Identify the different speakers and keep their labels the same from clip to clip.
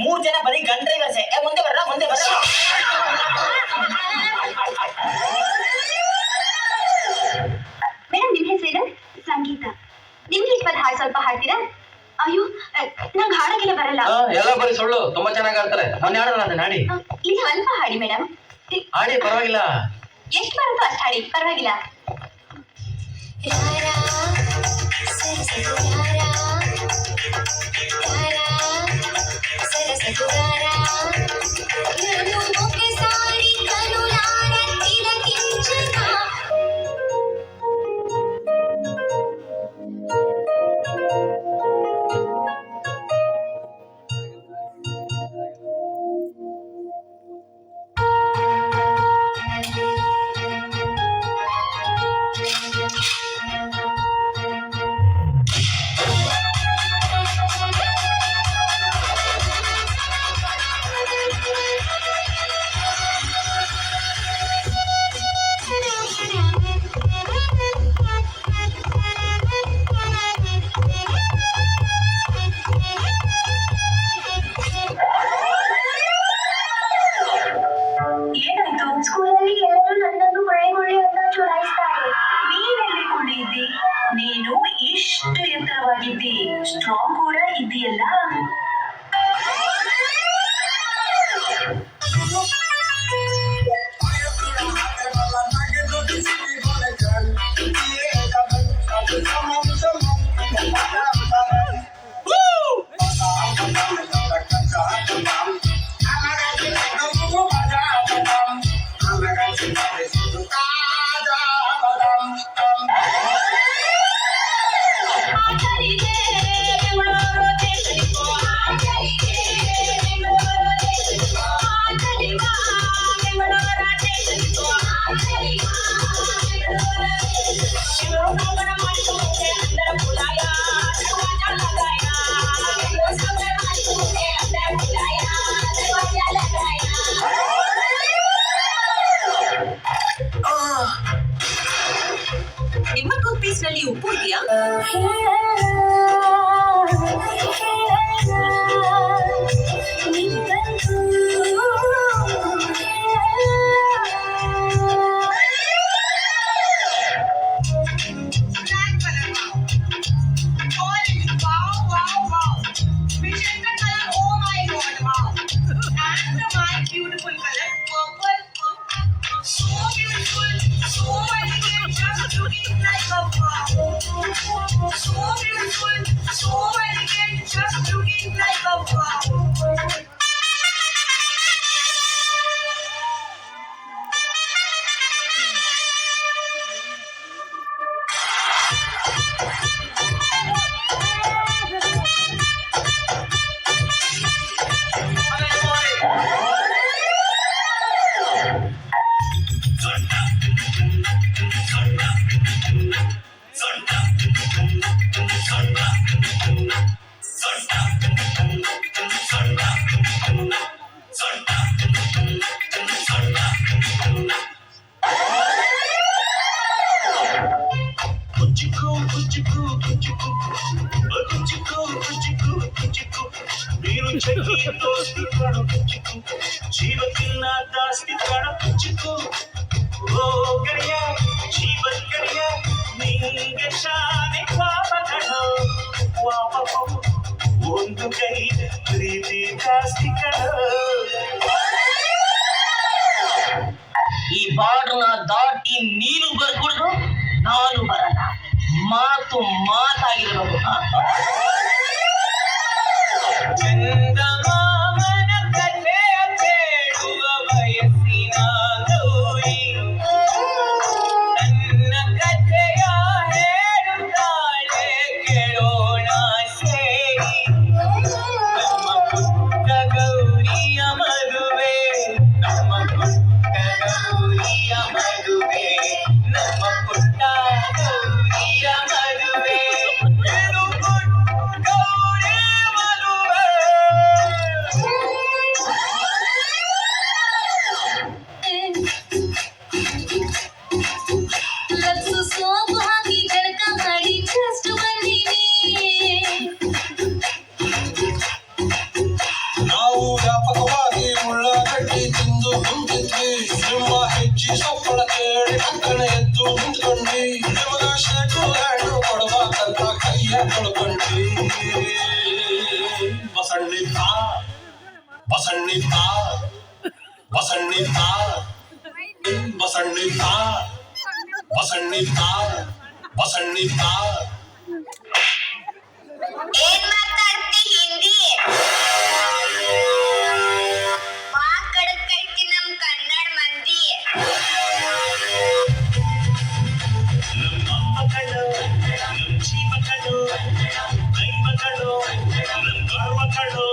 Speaker 1: ಮೂರ್ ಜನ ಬರೀ ಗನ್ ಡ್ರೈವರ್ಸೆ. ಮುಂದೆ ಬರಲ್ಲ, ಮುಂದೆ ಬರಲ್ಲ.
Speaker 2: ಮೇಡಮ್, ನಿಮ್ ಹೆಸರೇನು? ಸಂಗೀತ. ಇಂಗ್ಲಿಷ್ ಬಲ್ ಹಾಡು ಸ್ವಲ್ಪ ಹಾಡ್ತೀರಾ? ಅಯ್ಯೋ, ನಂಗೆ ಹಾಡಕ್ಕೆಲ್ಲ ಬರಲ್ಲ.
Speaker 3: ಎಲ್ಲ ಬರೀ ಸುಳ್ಳು. ತುಂಬಾ ಚೆನ್ನಾಗಿ ಆಡ್ತಾರೆ. ನಾನು ಹಾಡೋಣ ಅದನ್ನ ಹಾಡಿ.
Speaker 2: ಇಲ್ಲಿ ಸ್ವಲ್ಪ ಹಾಡಿ ಮೇಡಮ್.
Speaker 3: ಹಾಡಿ, ಪರವಾಗಿಲ್ಲ.
Speaker 2: ಎಷ್ಟು ಬರುತ್ತೋ ಅಷ್ಟು ಹಾಡಿ, ಪರವಾಗಿಲ್ಲ.
Speaker 4: ನೀನು ಇಷ್ಟು ಎತ್ತರವಾಗಿದ್ದಿ, ಸ್ಟ್ರಾಂಗ್ ಕೂಡ ಇದೆಯಲ್ಲ.
Speaker 2: ನಿಮ್ಮ ಟೂತ್ ಪೇಸ್ಟ್ ನಲ್ಲಿ ಉಪ್ಪು ಇದೆಯಾ?
Speaker 4: ಜೀವಕ್ಕಿನ್ನ ಜಾಸ್ತಿ ಕಾಣ ಚಿಕ್ಕು ಓ ಗೆಳೆಯ, ಜೀವನ್ ಗೆಳೆಯ, ನಿಂಗೆ ಶಾನೆ ಪಾಪಗಳು ವಾಪವು ಒಂದು ಕೈ ಪ್ರೀತಿ ಜಾಸ್ತಿ ಕಣ.
Speaker 1: ಈ ಬಾರ್ಡರ್ನ ದಾಟಿ ನೀನು ಬರ್ಕೊಡ್ದು, ನಾನು ಬರಲ್ಲ. ಮಾತು ಮಾತಾಗಿರ್ಬೇಕು.
Speaker 4: ಚಂದಮಾಮನ ಕಥೆಯ ಕೇಳುವ ವಯಸ್ಸಿನ ಗೌರಿ ನನ್ನ ಕಥೆಯ ಹೇಳುತ್ತಾಳೆ, ಕೇಳೋಣ ಸೇರಿ. ನಮ್ಮ ಪುಟ್ಟ ಗೌರಿಯ ಮದುವೆ
Speaker 5: ಬಸಣ್ಣಿದ್ದ ಬಸಣ್ಣಿದ್ದ ಬಸಣ್ಣಿದ್ದ ಬಸಣ್ಣಿದ್ದ ಬಸಣ್ಣಿದ್ದ ಬಸಣ್ಣಿದ್ದ
Speaker 2: ಏನ್ ಮಾತಾಡ್ತಿ ಹಿಂದಿ ಮಾತಾಡಕೈತಿ ನಮ್ ಕನ್ನಡ ಮಂದಿ
Speaker 5: ನಮ್ಮ ಮಕ್ಕಳು ನಮ್ಮ ಜೀವಗಳು ದೈವಗಳು ನಮ್ಮ ಗರ್ವಗಳು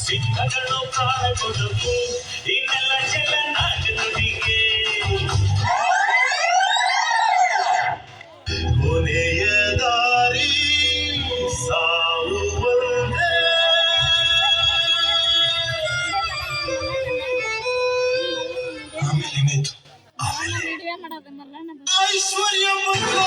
Speaker 5: ಸಿದ್ಧಗಳು ಪ್ರಾಣ ಕೊಡುವು ಇನ್ನೆಲ್ಲ ಜಲ ನಾಜನುಡಿಗೆ ಕೊನೆಯ ದಾರಿ ಸಾವು ಒಂದೇ. ಆಮೇಲೆ ಏನಾಯ್ತು ಆಮೇಲೆ ಐಶ್ವರ್ಯ ಬಂತು.